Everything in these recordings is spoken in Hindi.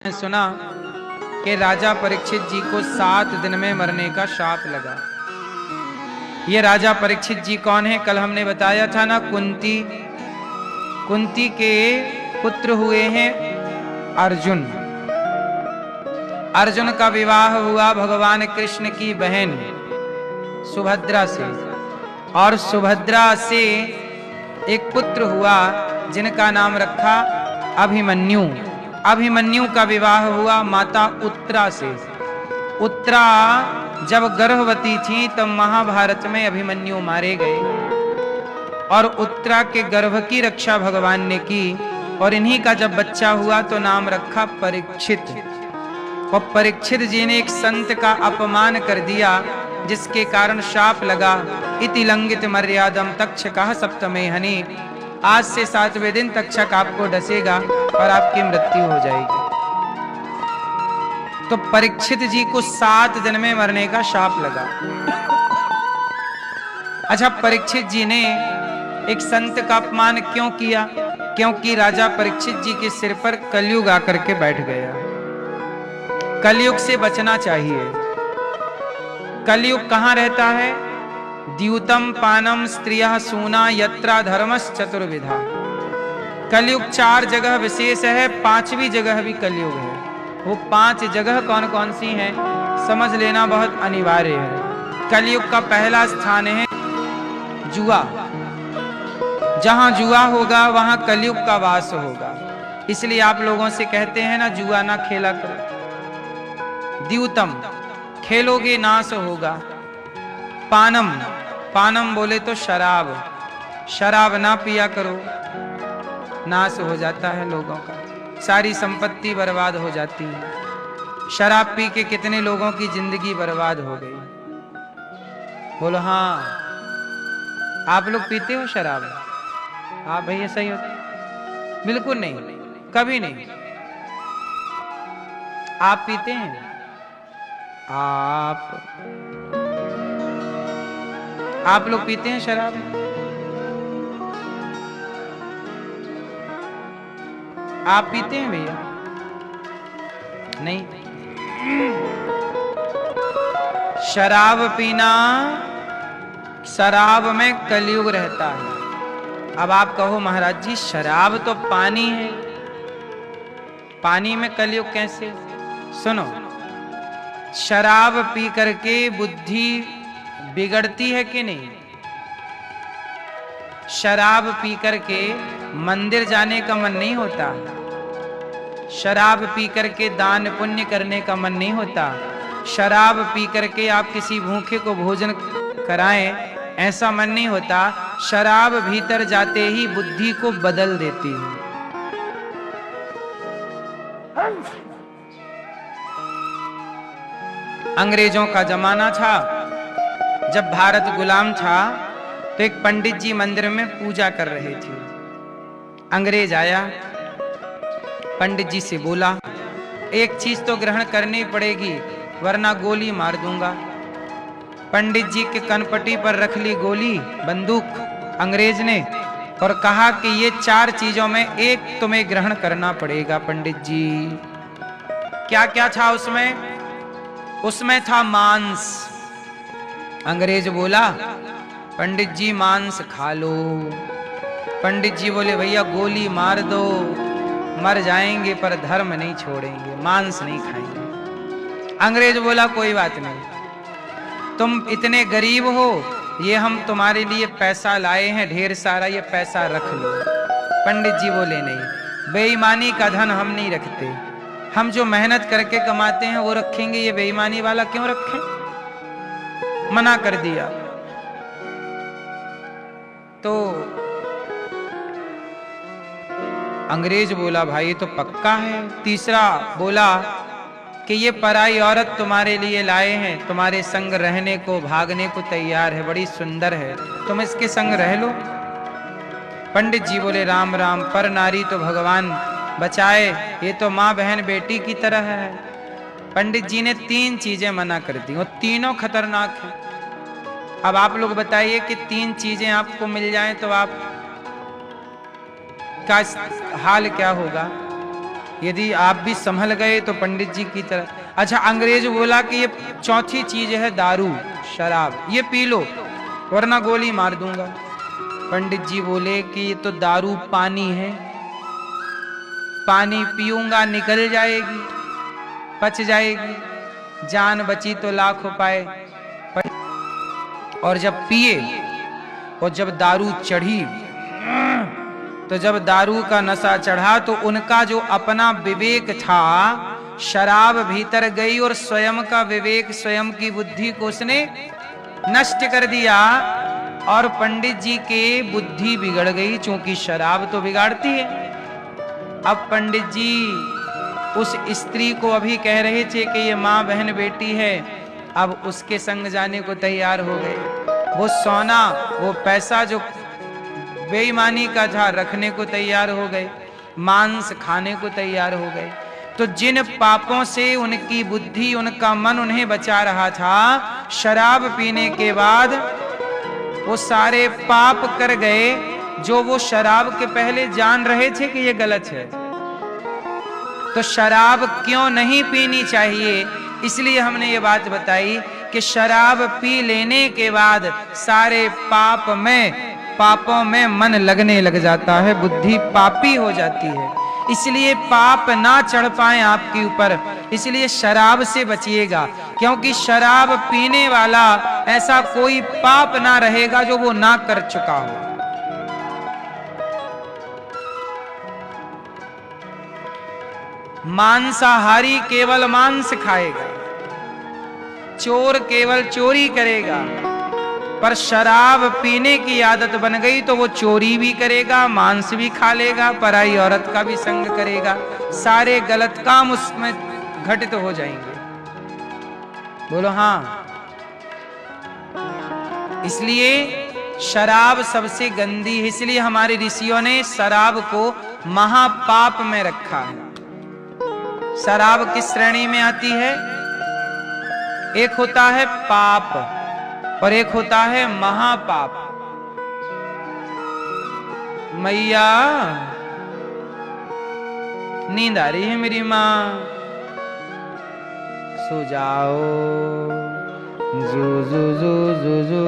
सुना कि राजा परीक्षित जी को 7 दिन में मरने का शाप लगा। ये राजा परीक्षित जी कौन है? कल हमने बताया था ना, कुंती के पुत्र हुए हैं अर्जुन। अर्जुन का विवाह हुआ भगवान कृष्ण की बहन सुभद्रा से, और सुभद्रा से एक पुत्र हुआ जिनका नाम रखा अभिमन्यु। अभिमन्यु का विवाह हुआ माता उत्तरा से। उत्तरा जब गर्भवती थी तब महाभारत में अभिमन्यु मारे गए, और उत्तरा के गर्भ की रक्षा भगवान ने की। और इन्हीं का जब बच्चा हुआ तो नाम रखा परीक्षित। और परीक्षित जी ने एक संत का अपमान कर दिया, जिसके कारण शाप लगा। इति लंघित मर्यादम तक्षकः सप्तमे हनि। आज से 7वें दिन तक्षक आपको डसेगा और आपकी मृत्यु हो जाएगी। तो परीक्षित जी को 7 दिन में मरने का शाप लगा। अच्छा, परीक्षित जी ने एक संत का अपमान क्यों किया? क्योंकि राजा परीक्षित जी के सिर पर कलयुग आकर के बैठ गया। कलयुग से बचना चाहिए। कलयुग कहां रहता है? द्यूतम पानम स्त्रियः सूना यत्रा धर्मस् चतुर्विधा। कलयुग 4 जगह विशेष है, 5वीं जगह भी कलयुग है। वो 5 जगह कौन कौन सी हैं समझ लेना बहुत अनिवार्य है। कलयुग का पहला स्थान है जुआ। जहां जुआ होगा वहां कलयुग का वास होगा। इसलिए आप लोगों से कहते हैं ना, जुआ ना खेला करो। द्यूतम, खेलोगे नाश होगा। पानम, पानम बोले तो शराब, शराब ना पिया करो, नाश हो जाता है लोगों का, सारी संपत्ति बर्बाद हो जाती है। शराब पी के कितने लोगों की जिंदगी बर्बाद हो गई। बोलो हाँ, आप लोग पीते हो शराब? हाँ भैया, सही होता? बिल्कुल नहीं, कभी नहीं। आप पीते हैं? आप लोग पीते हैं शराब? आप पीते हैं भैया? नहीं। शराब पीना, शराब में कलयुग रहता है। अब आप कहो महाराज जी शराब तो पानी है, पानी में कलयुग कैसे? सुनो, शराब पी करके बुद्धि बिगड़ती है कि नहीं? शराब पी करके मंदिर जाने का मन नहीं होता। शराब पी करके दान पुण्य करने का मन नहीं होता। शराब पी करके आप किसी भूखे को भोजन कराएं, ऐसा मन नहीं होता। शराब भीतर जाते ही बुद्धि को बदल देती है। अंग्रेजों का जमाना था, जब भारत गुलाम था, तो एक पंडित जी मंदिर में पूजा कर रहे थे। अंग्रेज आया, पंडित जी से बोला, एक चीज तो ग्रहण करनी पड़ेगी वरना गोली मार दूंगा। पंडित जी के कनपटी पर रख ली गोली, बंदूक अंग्रेज ने, और कहा कि ये 4 चीजों में एक तुम्हें ग्रहण करना पड़ेगा पंडित जी। क्या क्या था उसमें? उसमें था मांस। अंग्रेज बोला, पंडित जी मांस खा लो। पंडित जी बोले, भैया गोली मार दो, मर जाएंगे पर धर्म नहीं छोड़ेंगे, मांस नहीं खाएंगे। अंग्रेज बोला, कोई बात नहीं, तुम इतने गरीब हो, ये हम तुम्हारे लिए पैसा लाए हैं ढेर सारा, ये पैसा रख लो। पंडित जी बोले, नहीं, बेईमानी का धन हम नहीं रखते, हम जो मेहनत करके कमाते हैं वो रखेंगे, ये बेईमानी वाला क्यों रखें? मना कर दिया। तो अंग्रेज बोला, भाई ये तो पक्का है। तीसरा बोला कि ये पराई औरत तुम्हारे लिए लाए हैं, तुम्हारे संग रहने को, भागने को तैयार है, बड़ी सुंदर है, तुम इसके संग रह लो। पंडित जी बोले, राम राम, पर नारी तो भगवान बचाए, ये तो माँ बहन बेटी की तरह है। पंडित जी ने 3 चीजें मना कर दी, वो तीनों खतरनाक हैं। अब आप लोग बताइए कि 3 चीजें आपको मिल जाएं तो आप का हाल क्या होगा? यदि आप भी संभल गए तो पंडित जी की तरह। अच्छा, अंग्रेज बोला कि ये चौथी चीज है दारू, शराब, ये पी लो वरना गोली मार दूंगा। पंडित जी बोले कि ये तो दारू पानी है, पानी पीऊंगा निकल जाएगी, पच जाएगी, जान बची तो लाख उपाय। और जब पिए और जब दारू चढ़ी, तो जब दारू का नशा चढ़ा तो उनका जो अपना विवेक था, शराब भीतर गई और स्वयं का विवेक, स्वयं की बुद्धि को उसने नष्ट कर दिया। और पंडित जी के बुद्धि बिगड़ गई, चूंकि शराब तो बिगाड़ती है। अब पंडित जी उस स्त्री को अभी कह रहे थे कि ये माँ बहन बेटी है, अब उसके संग जाने को तैयार हो गए। वो सोना, वो पैसा जो बेईमानी का था रखने को तैयार हो गए, मांस खाने को तैयार हो गए। तो जिन पापों से उनकी बुद्धि, उनका मन उन्हें बचा रहा था, शराब पीने के बाद वो सारे पाप कर गए जो वो शराब के पहले जान रहे थे कि ये गलत है। तो शराब क्यों नहीं पीनी चाहिए, इसलिए हमने ये बात बताई कि शराब पी लेने के बाद सारे पापों में मन लगने लग जाता है, बुद्धि पापी हो जाती है। इसलिए पाप ना चढ़ पाए आपके ऊपर, इसलिए शराब से बचिएगा, क्योंकि शराब पीने वाला ऐसा कोई पाप ना रहेगा जो वो ना कर चुका हो। मांसाहारी केवल मांस खाएगा, चोर केवल चोरी करेगा, पर शराब पीने की आदत बन गई तो वो चोरी भी करेगा, मांस भी खा लेगा, पराई औरत का भी संग करेगा, सारे गलत काम उसमें घटित हो जाएंगे। बोलो हाँ। इसलिए शराब सबसे गंदी है, इसलिए हमारे ऋषियों ने शराब को महापाप में रखा है। शराब किस श्रेणी में आती है? एक होता है पाप और एक होता है महापाप। मैया नींद आ रही है मेरी माँ, सो जाओ, जू जू जू जू जू।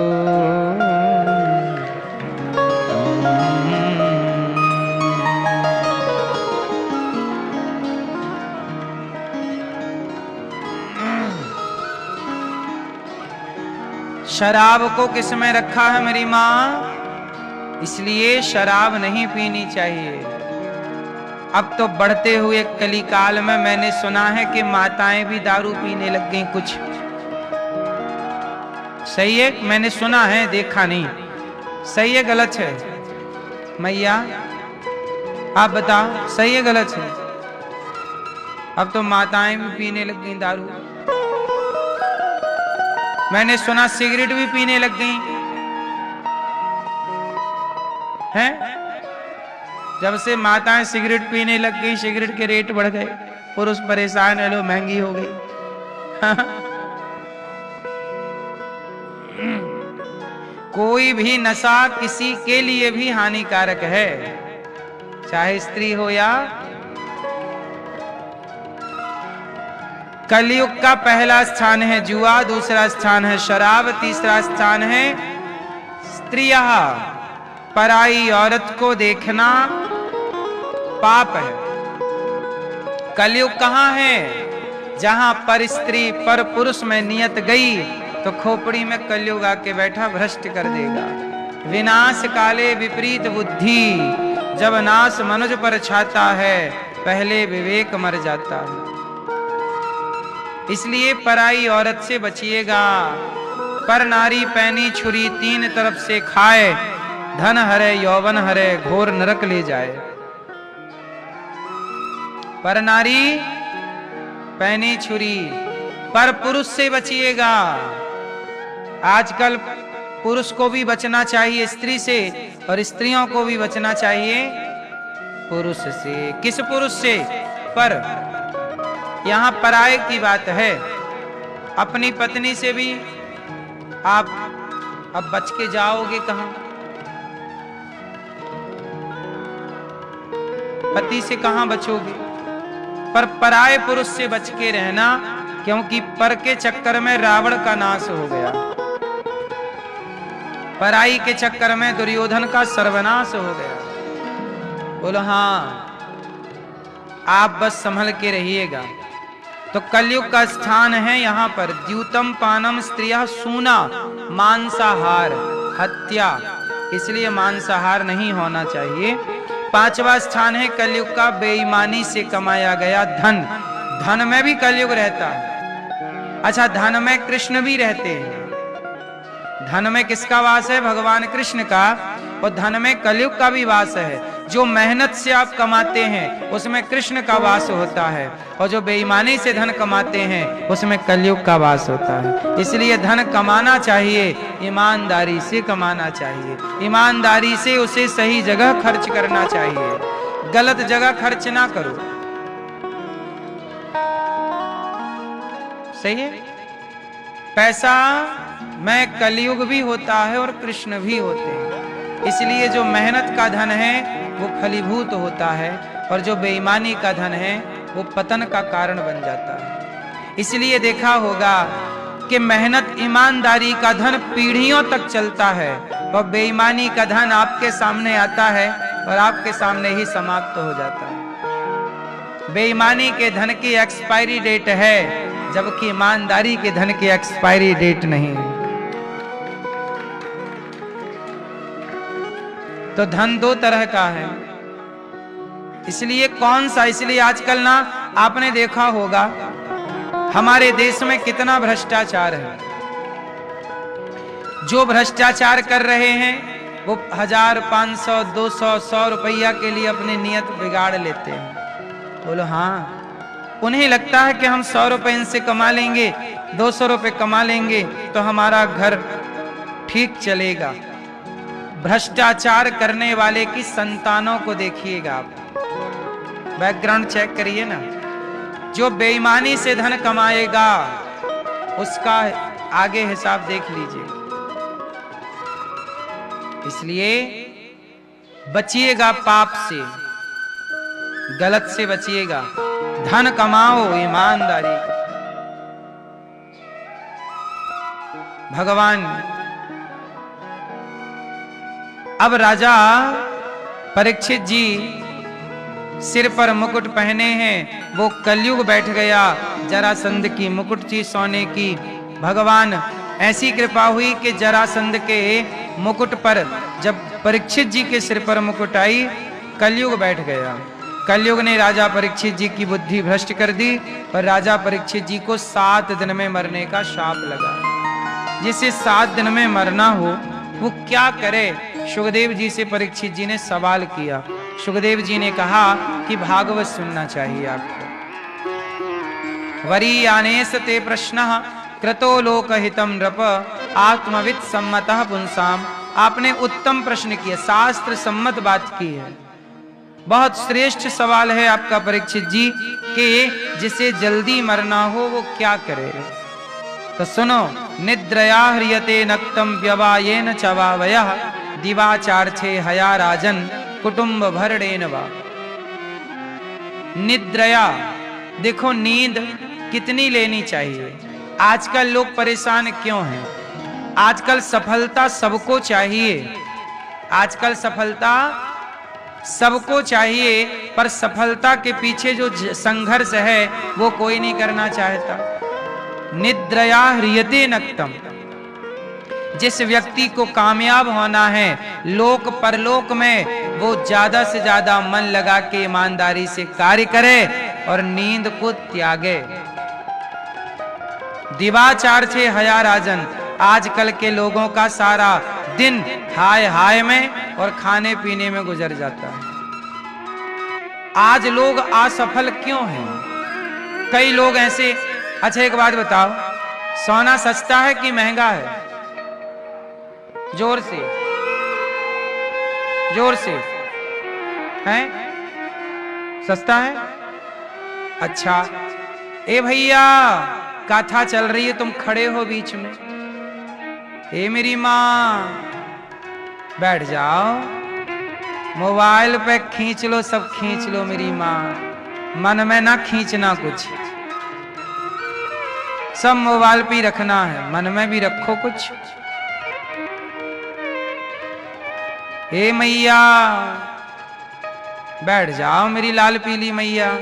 शराब को किस में रखा है मेरी माँ? इसलिए शराब नहीं पीनी चाहिए। अब तो बढ़ते हुए कलिकाल में मैंने सुना है कि माताएं भी दारू पीने लग गई कुछ। सही है? मैंने सुना है, देखा नहीं। सही है गलत है? मैया आप बताओ, सही है गलत है? अब तो माताएं भी पीने लग गई दारू। मैंने सुना सिगरेट भी पीने लग गई हैं। जब से माताएं सिगरेट पीने लग गई, सिगरेट के रेट बढ़ गए, पुरुष परेशान है, लो महंगी हो गई। कोई भी नशा किसी के लिए भी हानिकारक है, चाहे स्त्री हो या। कलयुग का पहला स्थान है जुआ, दूसरा स्थान है शराब, तीसरा स्थान है स्त्रियां। पराई औरत को देखना पाप है। कलयुग कहां है? जहां पर स्त्री पर पुरुष में नियत गई तो खोपड़ी में कलयुग आके बैठा भ्रष्ट कर देगा। विनाश काले विपरीत बुद्धि, जब नाश मनुज पर छाता है, पहले विवेक मर जाता है। इसलिए पराई औरत से बचिएगा। पर नारी पैनी छुरी तीन तरफ से खाए, धन हरे यौवन हरे घोर नरक ले जाए। पर नारी पैनी छुरी, पर पुरुष से बचिएगा। आजकल पुरुष को भी बचना चाहिए स्त्री से, और स्त्रियों को भी बचना चाहिए पुरुष से। किस पुरुष से? पर यहां पराये की बात है। अपनी पत्नी से भी आप अब बच के जाओगे कहां? पति से कहां बचोगे? पर पराये पुरुष से बच के रहना, क्योंकि पर के चक्कर में रावण का नाश हो गया, पराई के चक्कर में दुर्योधन का सर्वनाश हो गया। बोलो हाँ, आप बस संभल के रहिएगा। तो कलयुग का स्थान है यहाँ पर द्यूतम पानम स्त्रिया सूना, मांसाहार, हत्या, इसलिए मांसाहार नहीं होना चाहिए। पांचवा स्थान है कलयुग का बेईमानी से कमाया गया धन, धन में भी कलयुग रहता है। अच्छा, धन में कृष्ण भी रहते हैं। धन में किसका वास है? भगवान कृष्ण का। और धन में कलयुग का भी वास है। जो मेहनत से आप कमाते हैं उसमें कृष्ण का वास होता है, और जो बेईमानी से धन कमाते हैं उसमें कलयुग का वास होता है। इसलिए धन कमाना चाहिए, ईमानदारी से कमाना चाहिए, ईमानदारी से उसे सही जगह खर्च करना चाहिए, गलत जगह खर्च ना करो। सही है? पैसा में कलयुग भी होता है और कृष्ण भी होते हैं। इसलिए जो मेहनत का धन है वो फलीभूत होता है, और जो बेईमानी का धन है वो पतन का कारण बन जाता है। इसलिए देखा होगा कि मेहनत ईमानदारी का धन पीढ़ियों तक चलता है, और बेईमानी का धन आपके सामने आता है और आपके सामने ही समाप्त हो जाता है। बेईमानी के धन की एक्सपायरी डेट है, जबकि ईमानदारी के धन की एक्सपायरी डेट नहीं है। तो धन दो तरह का है। इसलिए कौन सा? इसलिए आजकल ना आपने देखा होगा हमारे देश में कितना भ्रष्टाचार है। जो भ्रष्टाचार कर रहे हैं वो 1000, 500, 200, 100 रुपया के लिए अपनी नियत बिगाड़ लेते हैं। बोलो हाँ, उन्हें लगता है कि हम 100 रुपए इनसे कमा लेंगे, 200 रुपए कमा लेंगे तो हमारा घर ठीक चलेगा। भ्रष्टाचार करने वाले की संतानों को देखिएगा आप, बैकग्राउंड चेक करिए ना। जो बेईमानी से धन कमाएगा उसका आगे हिसाब देख लीजिए। इसलिए बचिएगा पाप से, गलत से बचिएगा, धन कमाओ ईमानदारी। भगवान अब राजा परीक्षित जी सिर पर मुकुट पहने हैं, वो कलयुग बैठ गया। जरासंध की मुकुट थी सोने की। भगवान ऐसी कृपा हुई कि जरासंध के मुकुट पर जब परीक्षित जी के सिर पर मुकुट आई, कलयुग बैठ गया। कलयुग ने राजा परीक्षित जी की बुद्धि भ्रष्ट कर दी, और राजा परीक्षित जी को 7 दिन में मरने का शाप लगा। जिसे 7 दिन में मरना हो वो क्या करे? सुखदेव जी से परीक्षित जी ने सवाल किया। सुखदेव जी ने कहा कि भागवत सुनना चाहिए आपको। वरीयानेस ते प्रश्नः कृतो लोकहितं नृप आत्मविद सम्मतः पुंसाम। आपने उत्तम प्रश्न किया, शास्त्र सम्मत बात की है। बहुत श्रेष्ठ सवाल है आपका परीक्षित जी कि जिसे जल्दी मरना हो वो क्या करे। तो सुनो, निद्रया ह्रियते नक्तम व्यवायेन चवावयः दिवाचार्थे हया राजन कुटुंब भरणेन वा। निद्रया, देखो नींद कितनी लेनी चाहिए। आजकल लोग परेशान क्यों हैं? आजकल सफलता सबको चाहिए, आजकल सफलता सबको चाहिए, पर सफलता के पीछे जो संघर्ष है वो कोई नहीं करना चाहता। निद्रया ह्रियते नक्तम, जिस व्यक्ति को कामयाब होना है लोक परलोक में, वो ज्यादा से ज्यादा मन लगा के ईमानदारी से कार्य करे और नींद को त्यागे। दिवाचार छे हया राजन, आजकल के लोगों का सारा दिन हाय हाय में और खाने पीने में गुजर जाता है। आज लोग असफल क्यों हैं? कई लोग ऐसे। अच्छा एक बात बताओ, सोना सस्ता है कि महंगा है? जोर से, जोर से। है? सस्ता है? अच्छा, ए भैया कथा चल रही है, तुम खड़े हो बीच में। ए मेरी माँ, बैठ जाओ, मोबाइल पे खींच लो, सब खींच लो मेरी माँ। मन में ना खींचना कुछ, सब मोबाइल पे रखना है, मन में भी रखो कुछ। हे मैया बैठ जाओ मेरी लाल पीली मैया।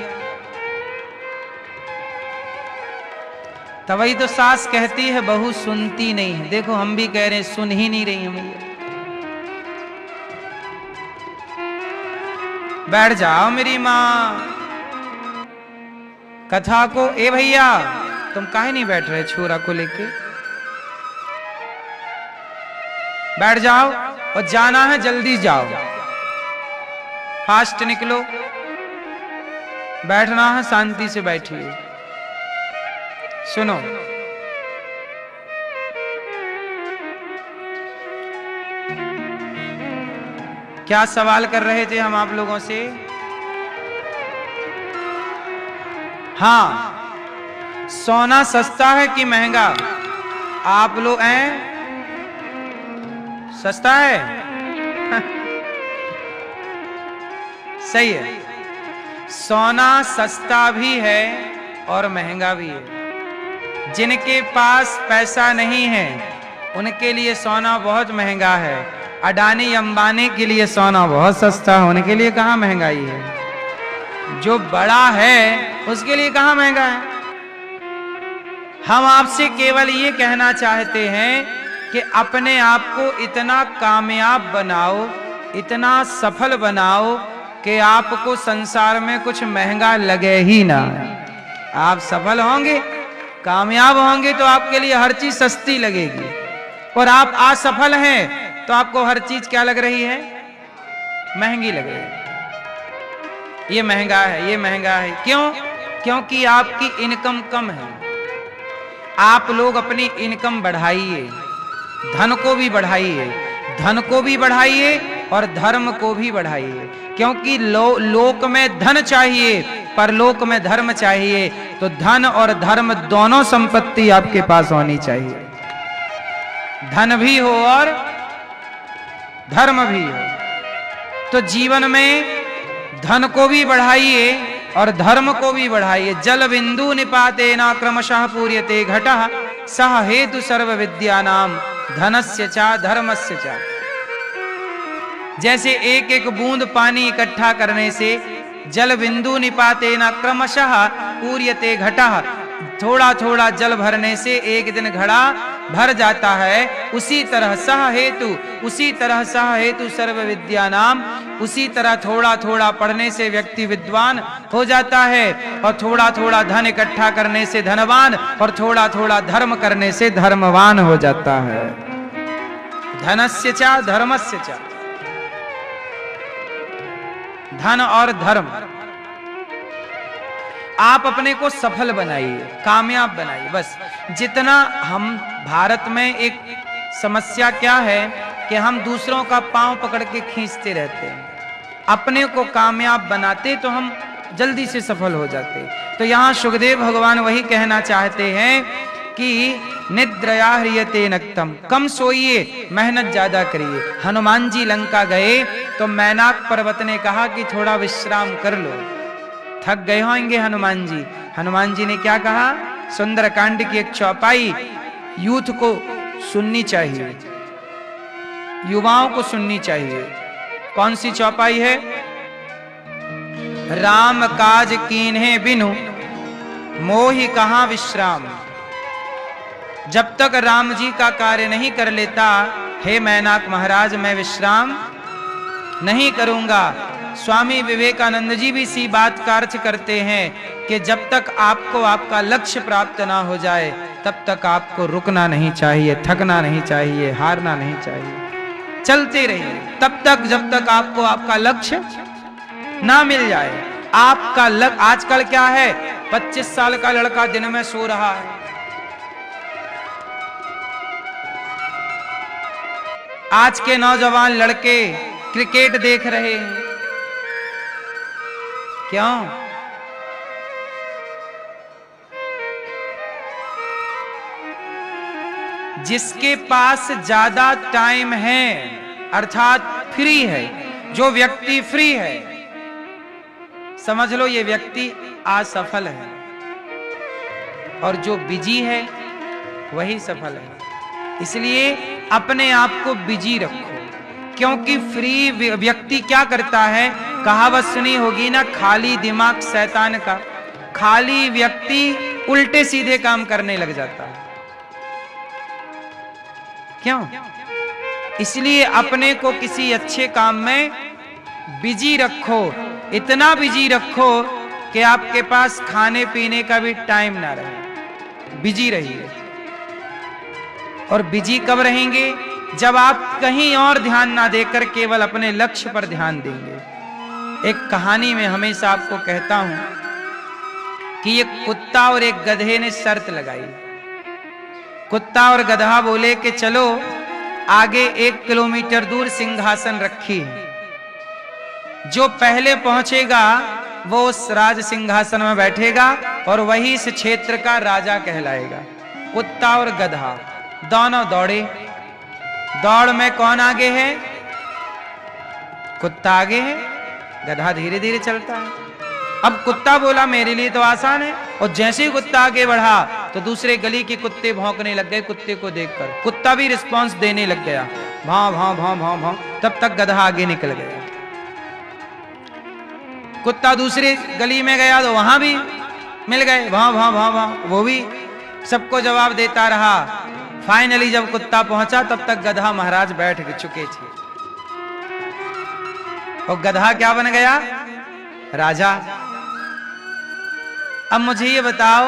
तभी तो सास कहती है बहू सुनती नहीं है। देखो हम भी कह रहे हैं सुन ही नहीं रही है मैया। बैठ जाओ मेरी माँ। कथा को ए भैया तुम काहे नहीं बैठ रहे छोरा को लेके? बैठ जाओ और जाना है जल्दी जाओ, फास्ट निकलो। बैठना है शांति से बैठिए। सुनो, क्या सवाल कर रहे थे हम आप लोगों से? हाँ, सोना सस्ता है कि महंगा? आप लोग हैं सस्ता है? सही है, सोना सस्ता भी है और महंगा भी है। जिनके पास पैसा नहीं है उनके लिए सोना बहुत महंगा है। अडानी अंबानी के लिए सोना बहुत सस्ता है, उनके लिए कहाँ महंगाई है। जो बड़ा है उसके लिए कहाँ महंगा है। हम आपसे केवल ये कहना चाहते हैं कि अपने आप को इतना कामयाब बनाओ, इतना सफल बनाओ कि आपको संसार में कुछ महंगा लगे ही ना। आप सफल होंगे, कामयाब होंगे तो आपके लिए हर चीज सस्ती लगेगी। और आप असफल हैं तो आपको हर चीज क्या लग रही है? महंगी लग रही है। ये महंगा है, ये महंगा है। क्यों? क्योंकि आपकी इनकम कम है। आप लोग अपनी इनकम बढ़ाइए, धन को भी बढ़ाइए, धन को भी बढ़ाइए और धर्म को भी बढ़ाइए। क्योंकि लोक में धन चाहिए, परलोक में धर्म चाहिए। तो धन और धर्म दोनों संपत्ति आपके पास होनी चाहिए। धन भी हो और धर्म भी हो। तो जीवन में धन को भी बढ़ाइए और धर्म को भी बढ़ाइए। जल बिंदु निपातेना क्रमशः पूर्यते घटः सह हेतु सर्व विद्यानाम धनस्य च धर्मस्य च। जैसे एक एक बूंद पानी इकट्ठा करने से जल बिंदु निपातेना क्रमशः पूर्यते घटः, थोड़ा थोड़ा जल भरने से एक दिन घड़ा भर जाता है। उसी तरह सह हेतु, उसी तरह सह हेतु सर्व विद्यानाम, उसी तरह थोड़ा थोड़ा पढ़ने से व्यक्ति विद्वान हो जाता है। और थोड़ा थोड़ा धन इकट्ठा करने से धनवान, और थोड़ा थोड़ा धर्म करने से धर्मवान हो जाता है। धनस्य च धर्मस्य च, धन और धर्म। आप अपने को सफल बनाइए, कामयाब बनाइए। बस जितना हम भारत में एक समस्या क्या है कि हम दूसरों का पांव पकड़ के खींचते रहते हैं। अपने को कामयाब बनाते तो हम जल्दी से सफल हो जाते। तो यहाँ सुखदेव भगवान वही कहना चाहते हैं कि निद्रया ह्रियते नक्तम, कम सोइए, मेहनत ज्यादा करिए। हनुमान जी लंका गए तो मैनाक पर्वत ने कहा कि थोड़ा विश्राम कर लो, थक गए होंगे हनुमान जी। हनुमान जी ने क्या कहा? सुंदरकांड की एक चौपाई यूथ को सुननी चाहिए, युवाओं को सुननी चाहिए। कौन सी चौपाई है? राम काज कीन्हे बिनु मोहि कहां विश्राम। जब तक राम जी का कार्य नहीं कर लेता, हे मैनाक महाराज, मैं विश्राम नहीं करूंगा। स्वामी विवेकानंद जी भी इसी बात का अर्थ करते हैं कि जब तक आपको आपका लक्ष्य प्राप्त ना हो जाए तब तक आपको रुकना नहीं चाहिए, थकना नहीं चाहिए, हारना नहीं चाहिए। चलते रहिए तब तक जब तक आपको आपका लक्ष्य ना मिल जाए। आपका आजकल क्या है? 25 साल का लड़का दिन में सो रहा है, आज के नौजवान लड़के क्रिकेट देख रहे हैं। क्यों? जिसके पास ज्यादा टाइम है, अर्थात फ्री है, जो व्यक्ति फ्री है, समझ लो ये व्यक्ति असफल है, और जो बिजी है वही सफल है। इसलिए अपने आप को बिजी रखो, क्योंकि फ्री व्यक्ति क्या करता है, कहावत सुनी होगी ना, खाली दिमाग शैतान का। खाली व्यक्ति उल्टे सीधे काम करने लग जाता है। क्यों? इसलिए अपने को किसी अच्छे काम में बिजी रखो, इतना बिजी रखो कि आपके पास खाने पीने का भी टाइम ना रहे। बिजी रहिए। और बिजी कब रहेंगे? जब आप कहीं और ध्यान ना देकर केवल अपने लक्ष्य पर ध्यान देंगे। एक कहानी में हमेशा आपको कहता हूं कि एक कुत्ता और एक गधे ने शर्त लगाई। कुत्ता और गधा बोले कि चलो आगे 1 किलोमीटर दूर सिंहासन रखी है, जो पहले पहुंचेगा वो उस राज सिंहासन में बैठेगा और वही इस क्षेत्र का राजा कहलाएगा। कुत्ता और गधा दोनों दौड़े। दौड़ में कौन आगे है? कुत्ता आगे है, गधा धीरे धीरे चलता है। अब कुत्ता बोला मेरे लिए तो आसान है, और जैसे ही कुत्ता आगे बढ़ा तो दूसरे गली के कुत्ते भौंकने लग गए। कुत्ते को देखकर कुत्ता भी रिस्पांस देने लग गया, भाव भाव भाव भाव भाव। तब तक गधा आगे निकल गया। कुत्ता दूसरे गली में गया तो वहां भी मिल गए, भाव भाव भाव भाव, वो भी सबको जवाब देता रहा। फाइनली जब कुत्ता पहुंचा तब तक गधा महाराज बैठ चुके थे, और गधा क्या बन गया? राजा। अब मुझे ये बताओ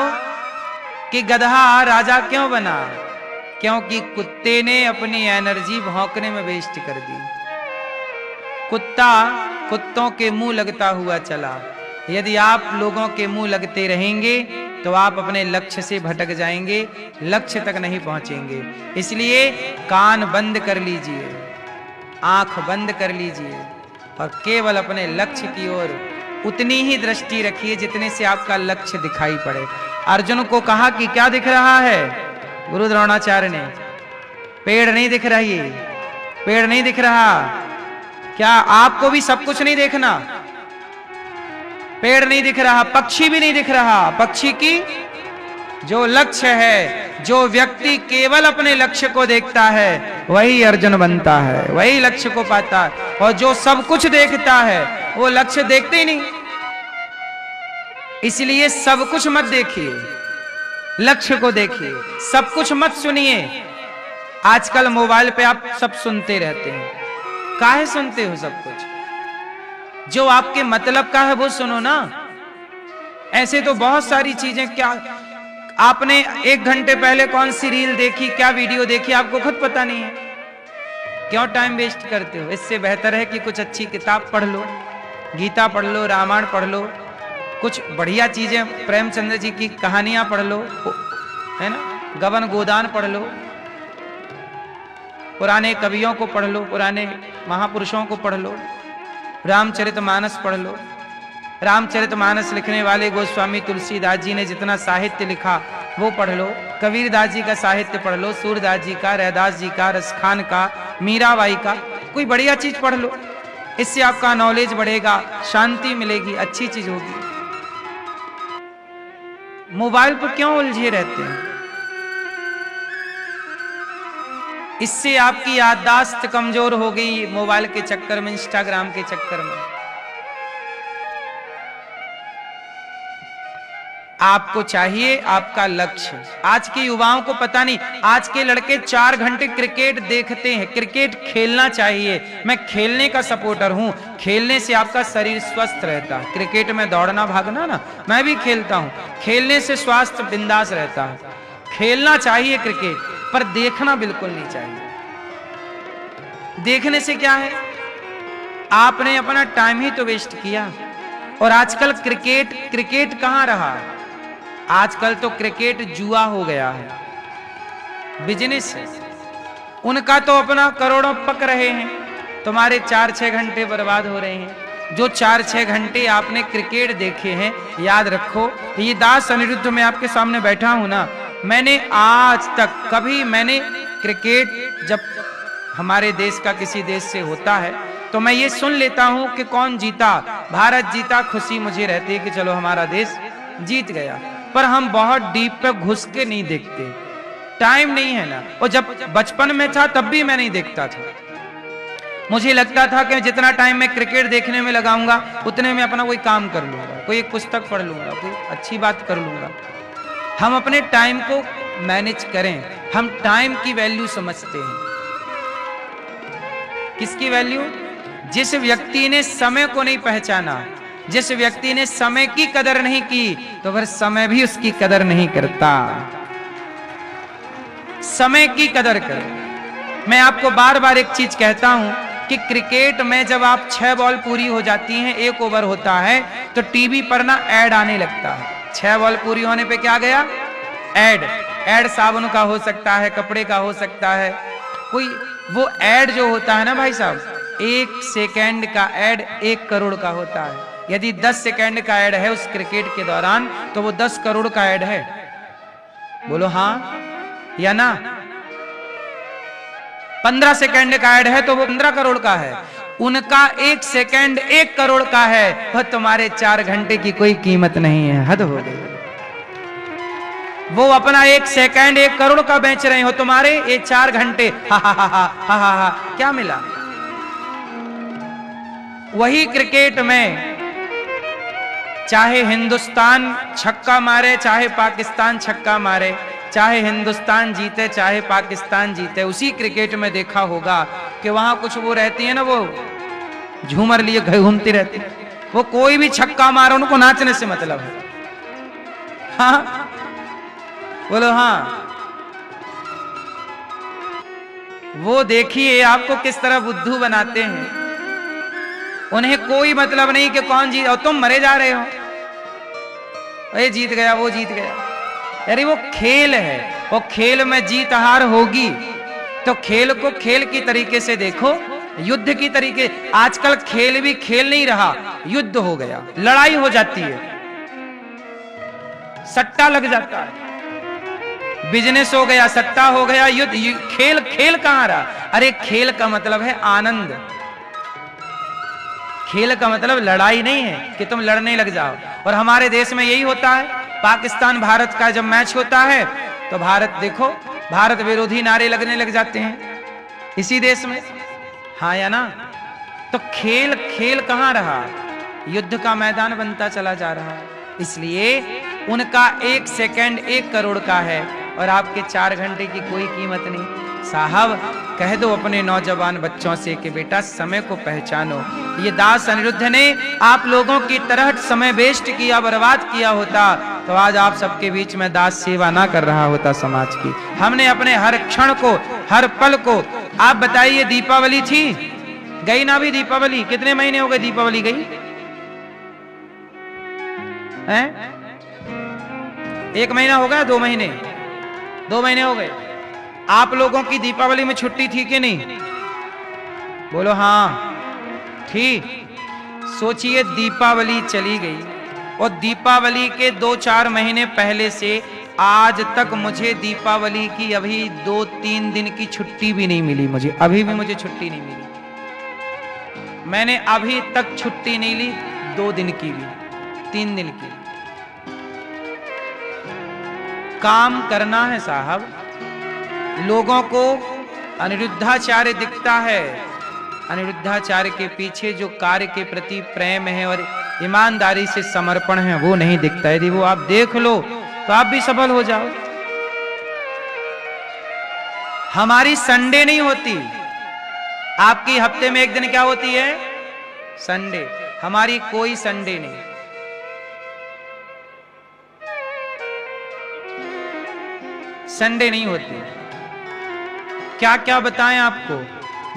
कि गधा राजा क्यों बना? क्योंकि कुत्ते ने अपनी एनर्जी भौंकने में वेस्ट कर दी। कुत्ता कुत्तों के मुंह लगता हुआ चला। यदि आप लोगों के मुंह लगते रहेंगे तो आप अपने लक्ष्य से भटक जाएंगे, लक्ष्य तक नहीं पहुंचेंगे। इसलिए कान बंद कर लीजिए, आंख बंद कर लीजिए, और केवल अपने लक्ष्य की ओर उतनी ही दृष्टि रखिए जितने से आपका लक्ष्य दिखाई पड़े। अर्जुन को कहा कि क्या दिख रहा है? गुरु द्रोणाचार्य ने, पेड़ नहीं दिख रही, पेड़ नहीं दिख रहा। क्या आपको भी सब कुछ नहीं देखना? पेड़ नहीं दिख रहा, पक्षी भी नहीं दिख रहा। पक्षी की जो लक्ष्य है, जो व्यक्ति केवल अपने लक्ष्य को देखता है वही अर्जुन बनता है, वही लक्ष्य को पाता है। और जो सब कुछ देखता है वो लक्ष्य देखते ही नहीं। इसलिए सब कुछ मत देखिए, लक्ष्य को देखिए। सब कुछ मत सुनिए। आजकल मोबाइल पे आप सब सुनते रहते हैं। काहे सुनते हो सब कुछ? जो आपके मतलब का है वो सुनो ना। ऐसे तो बहुत सारी चीजें, क्या आपने 1 घंटे पहले कौन सी रील देखी, क्या वीडियो देखी, आपको खुद पता नहीं है। क्यों टाइम वेस्ट करते हो? इससे बेहतर है कि कुछ अच्छी किताब पढ़ लो, गीता पढ़ लो, रामायण पढ़ लो, कुछ बढ़िया चीजें, प्रेमचंद्र जी की कहानियां पढ़ लो, है ना, गबन गोदान पढ़ लो, पुराने कवियों को पढ़ लो, पुराने महापुरुषों को पढ़ लो, रामचरितमानस पढ़ लो। रामचरितमानस लिखने वाले गोस्वामी तुलसीदास जी ने जितना साहित्य लिखा वो पढ़ लो। कबीरदास जी का साहित्य पढ़ लो, सूरदास जी का, रैदास जी का, रसखान का, मीराबाई का, कोई बढ़िया चीज पढ़ लो। इससे आपका नॉलेज बढ़ेगा, शांति मिलेगी, अच्छी चीज होगी। मोबाइल पर क्यों उलझे रहते हैं? इससे आपकी याददाश्त कमजोर हो गई मोबाइल के चक्कर में, इंस्टाग्राम के चक्कर में। आपको चाहिए आपका लक्ष्य। आज के युवाओं को पता नहीं, आज के लड़के 4 घंटे क्रिकेट देखते हैं। क्रिकेट खेलना चाहिए, मैं खेलने का सपोर्टर हूं। खेलने से आपका शरीर स्वस्थ रहता है। क्रिकेट में दौड़ना भागना ना, मैं भी खेलता हूं। खेलने से स्वास्थ्य बिंदास रहता है। खेलना चाहिए क्रिकेट, पर देखना बिल्कुल नहीं चाहिए। देखने से क्या है, आपने अपना टाइम ही तो वेस्ट किया। और आजकल क्रिकेट कहां रहा? आजकल तो क्रिकेट जुआ हो गया है, बिजनेस है। उनका तो अपना करोड़ों पक रहे हैं, तुम्हारे 4-6 घंटे बर्बाद हो रहे हैं। जो 4-6 घंटे आपने क्रिकेट देखे हैं, याद रखो, ये दास अनिरुद्ध में आपके सामने बैठा हूं ना, मैंने आज तक कभी, मैंने क्रिकेट जब हमारे देश का किसी देश से होता है तो मैं ये सुन लेता हूं कि कौन जीता, भारत जीता, खुशी मुझे रहती है कि चलो हमारा देश जीत गया। पर हम बहुत डीप पे घुस के नहीं देखते, टाइम नहीं है ना। और जब बचपन में था तब भी मैं नहीं देखता था। मुझे लगता था कि जितना टाइम मैं क्रिकेट देखने में लगाऊंगा उतने में अपना कोई काम कर लूंगा, कोई एक पुस्तक पढ़ लूंगा, कोई अच्छी बात कर लूंगा। हम अपने टाइम को मैनेज करें, हम टाइम की वैल्यू समझते हैं। किसकी वैल्यू? जिस व्यक्ति ने समय को नहीं पहचाना, जिस व्यक्ति ने समय की कदर नहीं की, तो फिर समय भी उसकी कदर नहीं करता। समय की कदर करो। मैं आपको बार बार एक चीज कहता हूं कि क्रिकेट में जब आप 6 बॉल पूरी हो जाती हैं, 1 ओवर होता है, तो टीवी पर ना ऐड आने लगता है। 6 बॉल पूरी होने पे क्या गया? ऐड साबुन का हो सकता है, कपड़े का हो सकता है, कोई वो ऐड जो होता है ना भाई साहब, 1 सेकेंड का ऐड 1 करोड़ का होता है। यदि 10 सेकेंड का ऐड है उस क्रिकेट के दौरान, तो वो 10 करोड़ का ऐड है। बोलो हाँ या ना? 15 सेकेंड का ऐड है तो वो 15 करोड़ का है। उनका 1 सेकेंड 1 करोड़ का है, और तुम्हारे 4 घंटे की कोई कीमत नहीं है। हद हो गई। वो अपना 1 सेकेंड 1 करोड़ का बेच रहे हो, तुम्हारे ये 4 घंटे हा हा हा हा हा हा हा क्या मिला? वही क्रिकेट में चाहे हिंदुस्तान छक्का मारे, चाहे पाकिस्तान छक्का मारे, चाहे हिंदुस्तान जीते चाहे पाकिस्तान जीते, उसी क्रिकेट में देखा होगा कि वहां कुछ वो रहती है ना, वो झूमर लिए घूमती रहती है। वो कोई भी छक्का मारो, उनको नाचने से मतलब है। हाँ बोलो हाँ। वो देखिए आपको किस तरह बुद्धू बनाते हैं। उन्हें कोई मतलब नहीं कि कौन जीत, और तुम मरे जा रहे हो, ये जीत गया वो जीत गया। अरे वो खेल है, वो खेल में जीत हार होगी, तो खेल को खेल की तरीके से देखो, युद्ध की तरीके। आजकल खेल भी खेल नहीं रहा, युद्ध हो गया, लड़ाई हो जाती है, सट्टा लग जाता है, बिजनेस हो गया, सट्टा हो गया, युद्ध। खेल खेल कहां रहा? अरे खेल का मतलब है आनंद, खेल का मतलब लड़ाई नहीं है कि तुम लड़ने लग जाओ। और हमारे देश में यही होता है। पाकिस्तान भारत का जब मैच होता है तो भारत देखो, भारत विरोधी नारे लगने लग जाते हैं इसी देश में, हाँ या ना? तो खेल खेल कहां रहा? युद्ध का मैदान बनता चला जा रहा है। इसलिए उनका 1 सेकेंड 1 करोड़ का है और आपके 4 घंटे की कोई कीमत नहीं। साहब कह दो अपने नौजवान बच्चों से कि बेटा समय को पहचानो। ये दास अनिरुद्ध ने आप लोगों की तरह समय वेस्ट किया, बर्बाद किया होता तो आज आप सबके बीच में दास सेवा ना कर रहा होता समाज की। हमने अपने हर क्षण को, हर पल को, आप बताइए दीपावली थी, गई ना भी दीपावली? कितने महीने हो गए दीपावली गई हैं? 1 महीना हो गया? 2 महीने? 2 महीने हो गए। आप लोगों की दीपावली में छुट्टी थी कि नहीं? बोलो हाँ थी। सोचिए दीपावली चली गई और दीपावली के 2-4 महीने पहले से आज तक मुझे दीपावली की अभी 2-3 दिन की छुट्टी भी नहीं मिली। मुझे अभी भी मुझे छुट्टी नहीं मिली। मैंने अभी तक छुट्टी नहीं ली, 2 दिन की भी, 3 दिन की। काम करना है साहब। लोगों को अनिरुद्धाचार्य दिखता है, अनिरुद्धाचार्य के पीछे जो कार्य के प्रति प्रेम है और ईमानदारी से समर्पण है वो नहीं दिखता। यदि वो आप देख लो तो आप भी सफल हो जाओ। हमारी संडे नहीं होती, आपकी हफ्ते में 1 दिन क्या होती है? संडे। हमारी कोई संडे नहीं। संडे नहीं होती। क्या क्या बताएं आपको?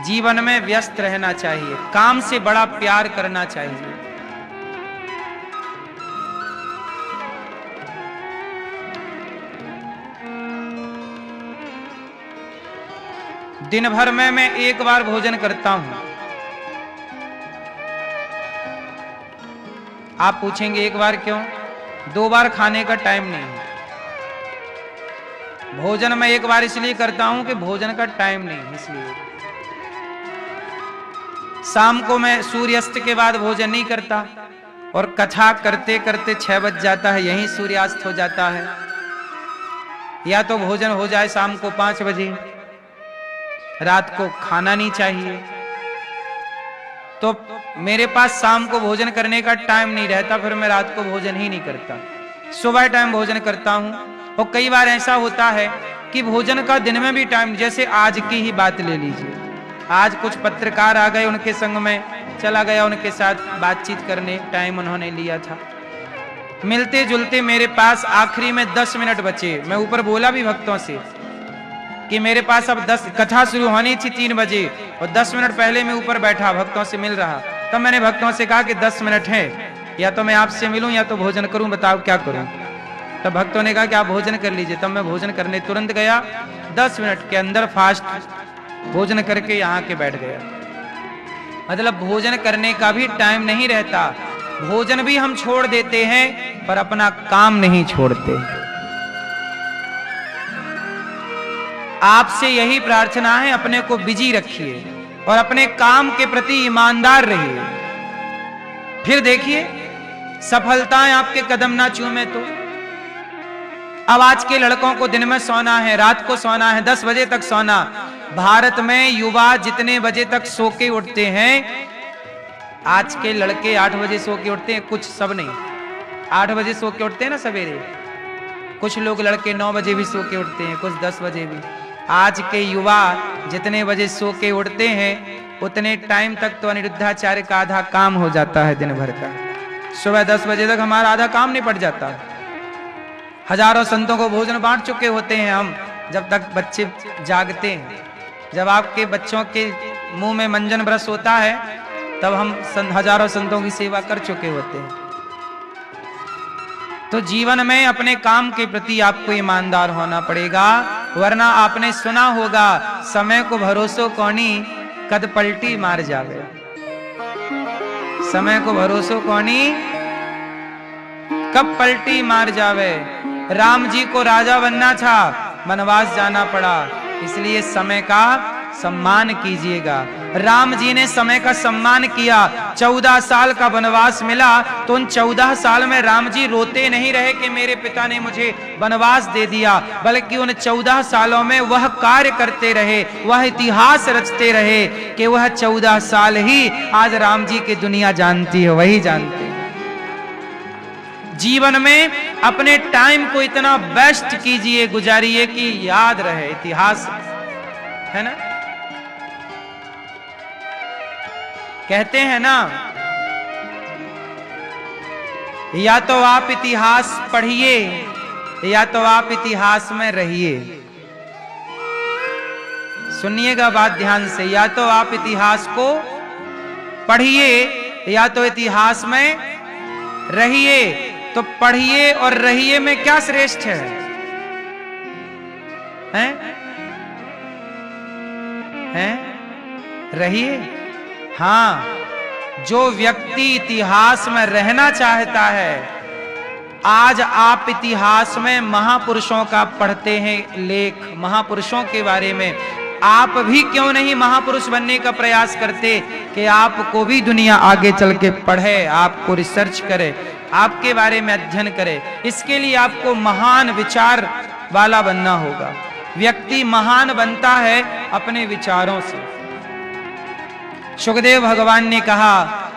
जीवन में व्यस्त रहना चाहिए, काम से बड़ा प्यार करना चाहिए। दिन भर में मैं 1 बार भोजन करता हूं। आप पूछेंगे 1 बार क्यों? 2 बार खाने का टाइम नहीं है। भोजन मैं 1 बार इसलिए करता हूं कि भोजन का टाइम नहीं, इसलिए शाम को मैं सूर्यास्त के बाद भोजन नहीं करता, और कथा करते करते 6 बज जाता है, यहीं सूर्यास्त हो जाता है। या तो भोजन हो जाए शाम को 5 बजे, रात को खाना नहीं चाहिए, तो मेरे पास शाम को भोजन करने का टाइम नहीं रहता, फिर मैं रात को भोजन ही नहीं करता, सुबह टाइम भोजन करता हूं। और कई बार ऐसा होता है कि भोजन का दिन में भी टाइम, जैसे आज की ही बात ले लीजिए, आज कुछ पत्रकार आ गए, उनके संग में चला गया, उनके साथ बातचीत करने, टाइम उन्होंने लिया था। मिलते जुलते मेरे पास आखिरी में 10 मिनट बचे। मैं ऊपर बोला भी भक्तों से कि मेरे पास अब 10, कथा शुरू होनी थी 3 बजे, और 10 मिनट पहले मैं ऊपर बैठा भक्तों से मिल रहा। तब मैंने भक्तों से कहा कि 10 मिनट है, या तो मैं आपसे मिलूं या तो भोजन करूं, बताओ क्या करूं। तब भक्तों ने कहा कि आप भोजन कर लीजिए। तब मैं भोजन करने तुरंत गया, 10 मिनट के अंदर फास्ट भोजन करके यहाँ के बैठ गया। मतलब भोजन करने का भी टाइम नहीं रहता। भोजन भी हम छोड़ देते हैं, पर अपना काम नहीं छोड़ते। आपसे यही प्रार्थना है, अपने को बिजी रखिए और अपने काम के प्रति ईमानदार रहिए। फिर देखिए सफलताएं आपके कदम ना चूमे तो। अब आज के लड़कों को दिन में सोना है, रात को सोना है, 10 बजे तक सोना। भारत में युवा जितने बजे तक सो के उठते हैं, आज के लड़के 8 बजे सो के उठते हैं, कुछ सब नहीं, 8 बजे सो के उठते हैं ना सवेरे। कुछ लोग लड़के 9 बजे भी सो के उठते हैं, कुछ 10 बजे भी। आज के युवा जितने बजे सो के उठते हैं, उतने टाइम तक तो अनिरुद्धाचार्य का आधा काम हो जाता है दिन भर का। सुबह 10 बजे तक हमारा आधा काम निपट जाता है। हजारों संतों को भोजन बांट चुके होते हैं हम, जब तक बच्चे जागते हैं। जब आपके बच्चों के मुंह में मंजन ब्रश होता है, तब हम हजारों संतों की सेवा कर चुके होते हैं। तो जीवन में अपने काम के प्रति आपको ईमानदार होना पड़ेगा, वरना आपने सुना होगा, समय को भरोसो कौनी कद पलटी मार जावे। समय को भरोसो कौनी कब पलटी मार जावे। राम जी को राजा बनना था, वनवास जाना पड़ा, इसलिए समय का सम्मान कीजिएगा। राम जी ने समय का सम्मान किया, 14 साल का वनवास मिला, तो उन 14 साल में राम जी रोते नहीं रहे कि मेरे पिता ने मुझे वनवास दे दिया, बल्कि उन 14 सालों में वह कार्य करते रहे, वह इतिहास रचते रहे कि वह 14 साल ही आज राम जी की दुनिया जानती है, वही जानते हैं। जीवन में अपने टाइम को इतना बेस्ट कीजिए, गुजारिए कि याद रहे, इतिहास है ना। कहते हैं ना, या तो आप इतिहास पढ़िए या तो आप इतिहास में रहिए। सुनिएगा बात ध्यान से, या तो आप इतिहास को पढ़िए या तो इतिहास में रहिए। तो पढ़िए और रहिए में क्या श्रेष्ठ है? रहिए। हाँ, जो व्यक्ति इतिहास में रहना चाहता है, आज आप इतिहास में महापुरुषों का पढ़ते हैं लेख, महापुरुषों के बारे में, आप भी क्यों नहीं महापुरुष बनने का प्रयास करते कि आपको भी दुनिया आगे चल के पढ़े, आपको रिसर्च करे, आपके बारे में अध्ययन करे। इसके लिए आपको महान विचार वाला बनना होगा। व्यक्ति महान बनता है अपने विचारों से। सुखदेव भगवान ने कहा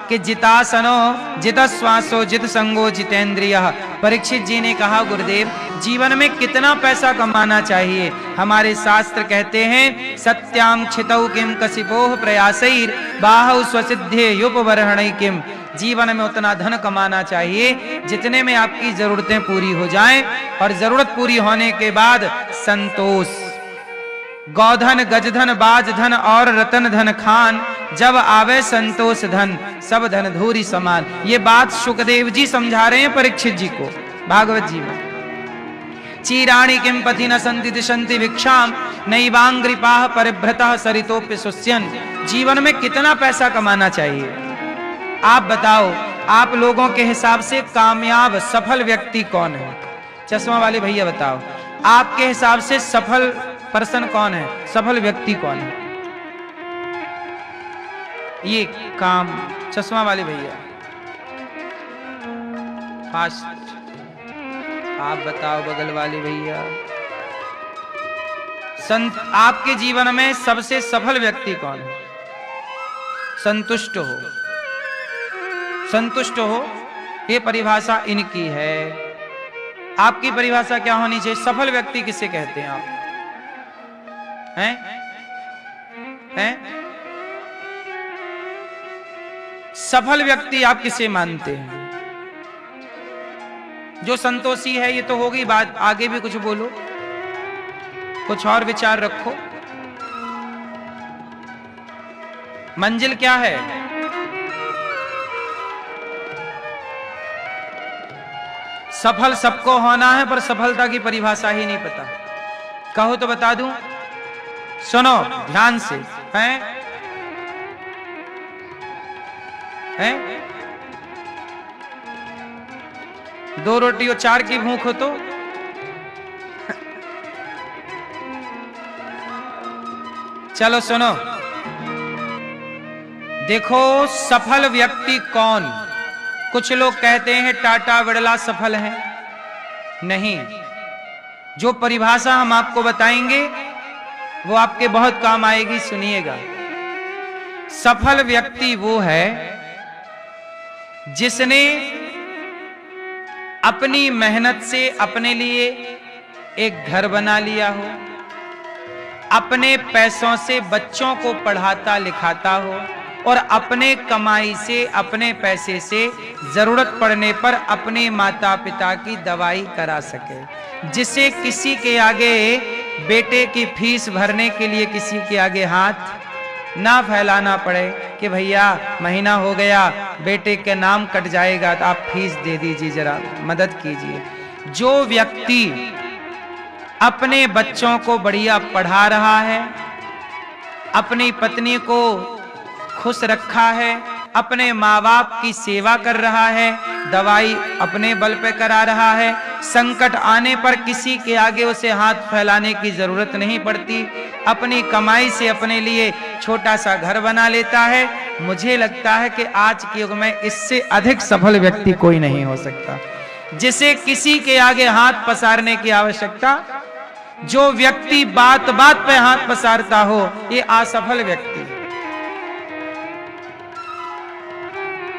कि जितासनो जित श्वासो जित संगो जितेंद्रिय। परीक्षित जी ने कहा, गुरुदेव जीवन में कितना पैसा कमाना चाहिए? हमारे शास्त्र कहते हैं, सत्याम क्षितौ किम कसिपोह प्रयासैर बाहु स्वसिद्धे युपवर्हणै किम। जीवन में उतना धन कमाना चाहिए जितने में आपकी जरूरतें पूरी हो जाएं, और जरूरत पूरी होने के बाद संतोष। गौधन गजधन बाजधन और रतन धन खान, जब आवे संतोष धन सब धन धूरी समान। ये बात सुखदेव जी समझा रहे हैं परीक्षित जी को भागवत जी में। चीराणि किम पति न संति दिशंति भिक्षाम नैवांग्रिपाह परिभ्रतः सरितोप्य सुस्यन। जीवन में कितना पैसा कमाना चाहिए? आप बताओ, आप लोगों के हिसाब से कामयाब सफल व्यक्ति कौन है? चश्मा वाले भैया बताओ, आपके हिसाब से सफल पर्सन कौन है? सफल व्यक्ति कौन है? ये काम चश्मा वाले भैया फास्ट, आप बताओ बगल वाले भैया, आपके जीवन में सबसे सफल व्यक्ति कौन है? संतुष्ट हो, संतुष्ट हो, ये परिभाषा इनकी है। आपकी परिभाषा क्या होनी चाहिए? सफल व्यक्ति किसे कहते हैं आप? हैं? हैं? सफल व्यक्ति आप किसे मानते हैं? जो संतोषी है, ये तो होगी बात, आगे भी कुछ बोलो, कुछ और विचार रखो। मंजिल क्या है? सफल सबको होना है, पर सफलता की परिभाषा ही नहीं पता। कहो तो बता दूं? सुनो ध्यान से। हैं? हैं? 2 रोटी और 4 की भूख हो तो चलो सुनो, देखो सफल व्यक्ति कौन? कुछ लोग कहते हैं टाटा बिड़ला सफल है, नहीं। जो परिभाषा हम आपको बताएंगे वो आपके बहुत काम आएगी, सुनिएगा। सफल व्यक्ति वो है जिसने अपनी मेहनत से अपने लिए एक घर बना लिया हो, अपने पैसों से बच्चों को पढ़ाता लिखाता हो, और अपने कमाई से, अपने पैसे से जरूरत पड़ने पर अपने माता पिता की दवाई करा सके, जिसे किसी के आगे बेटे की फीस भरने के लिए किसी के आगे हाथ ना फैलाना पड़े कि भैया महीना हो गया, बेटे के नाम कट जाएगा तो आप फीस दे दीजिए, जरा मदद कीजिए। जो व्यक्ति अपने बच्चों को बढ़िया पढ़ा रहा है, अपनी पत्नी को खुश रखा है, अपने माँ बाप की सेवा कर रहा है, दवाई अपने बल पे करा रहा है, संकट आने पर किसी के आगे उसे हाथ फैलाने की जरूरत नहीं पड़ती, अपनी कमाई से अपने लिए छोटा सा घर बना लेता है, मुझे लगता है कि आज के युग में इससे अधिक सफल व्यक्ति कोई नहीं हो सकता, जिसे किसी के आगे हाथ पसारने की आवश्यकता। जो व्यक्ति बात बात पे हाथ पसारता हो, ये असफल व्यक्ति।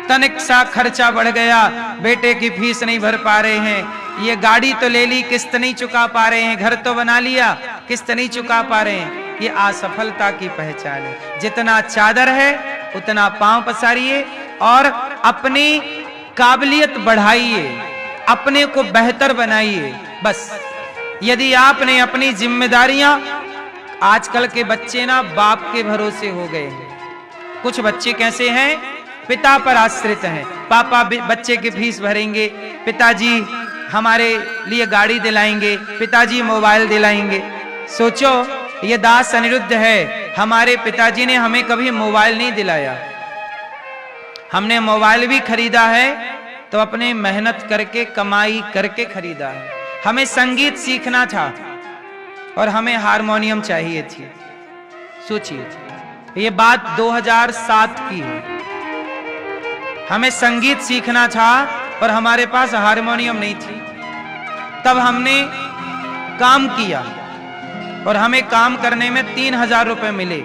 तनिक सा खर्चा बढ़ गया, बेटे की फीस नहीं भर पा रहे हैं, ये गाड़ी तो ले ली, किस्त नहीं चुका पा रहे हैं, घर तो बना लिया, किस्त नहीं चुका पा रहे हैं, ये असफलता की पहचान है। जितना चादर है उतना पांव पसारिए और अपनी काबिलियत बढ़ाइए, अपने को बेहतर बनाइए। बस यदि आपने अपनी जिम्मेदारियां, आजकल के बच्चे ना बाप के भरोसे हो गए हैं। कुछ बच्चे कैसे हैं? पिता पर आश्रित हैं, पापा बच्चे की फीस भरेंगे, पिताजी हमारे लिए गाड़ी दिलाएंगे, पिताजी मोबाइल दिलाएंगे। सोचो ये दास अनिरुद्ध है, हमारे पिताजी ने हमें कभी मोबाइल नहीं दिलाया, हमने मोबाइल भी खरीदा है तो अपने मेहनत करके, कमाई करके खरीदा है। हमें संगीत सीखना था और हमें हारमोनियम चाहिए थी। सोचिए, ये बात 2007 की है। हमें संगीत सीखना था और हमारे पास हारमोनियम नहीं थी। तब हमने काम किया और हमें काम करने में 3000 रुपए मिले।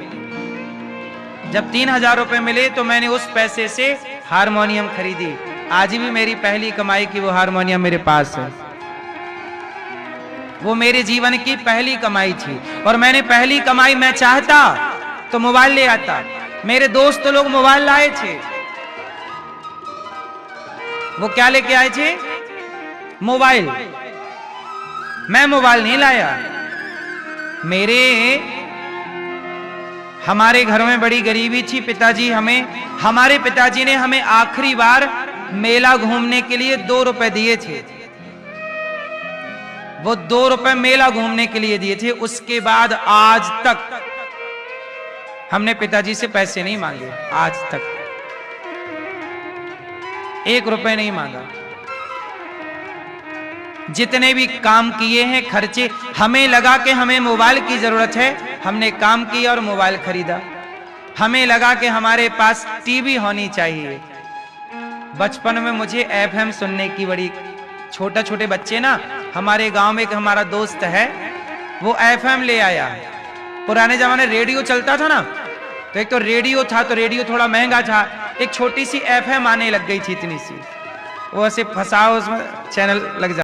जब 3000 रुपए मिले तो मैंने उस पैसे से हारमोनियम खरीदी। आज भी मेरी पहली कमाई की वो हारमोनियम मेरे पास है। वो मेरे जीवन की पहली कमाई थी और मैंने पहली कमाई मैं चाहता तो मोबाइल ले आता। मेरे दोस्त लोग मोबाइल लाए थे, वो क्या लेके आए थे? मोबाइल। मैं मोबाइल नहीं लाया। हमारे घर में बड़ी गरीबी थी। हमारे पिताजी ने हमें आखिरी बार मेला घूमने के लिए 2 रुपए दिए थे। वो 2 रुपए मेला घूमने के लिए दिए थे। उसके बाद आज तक हमने पिताजी से पैसे नहीं मांगे। आज तक 1 रुपए नहीं मांगा। जितने भी काम किए हैं खर्चे, हमें लगा कि हमें मोबाइल की जरूरत है, हमने काम किया और मोबाइल खरीदा। हमें लगा कि हमारे पास टीवी होनी चाहिए। बचपन में मुझे एफएम सुनने की बड़ी, छोटे बच्चे ना, हमारे गांव में एक हमारा दोस्त है, वो एफएम ले आया। पुराने जमाने रेडियो चलता था ना, तो एक तो रेडियो था, तो रेडियो थोड़ा महंगा था, एक छोटी सी एफएम आने लग गई थी, इतनी सी, वो ऐसे फंसाओ उसमें चैनल लग जा।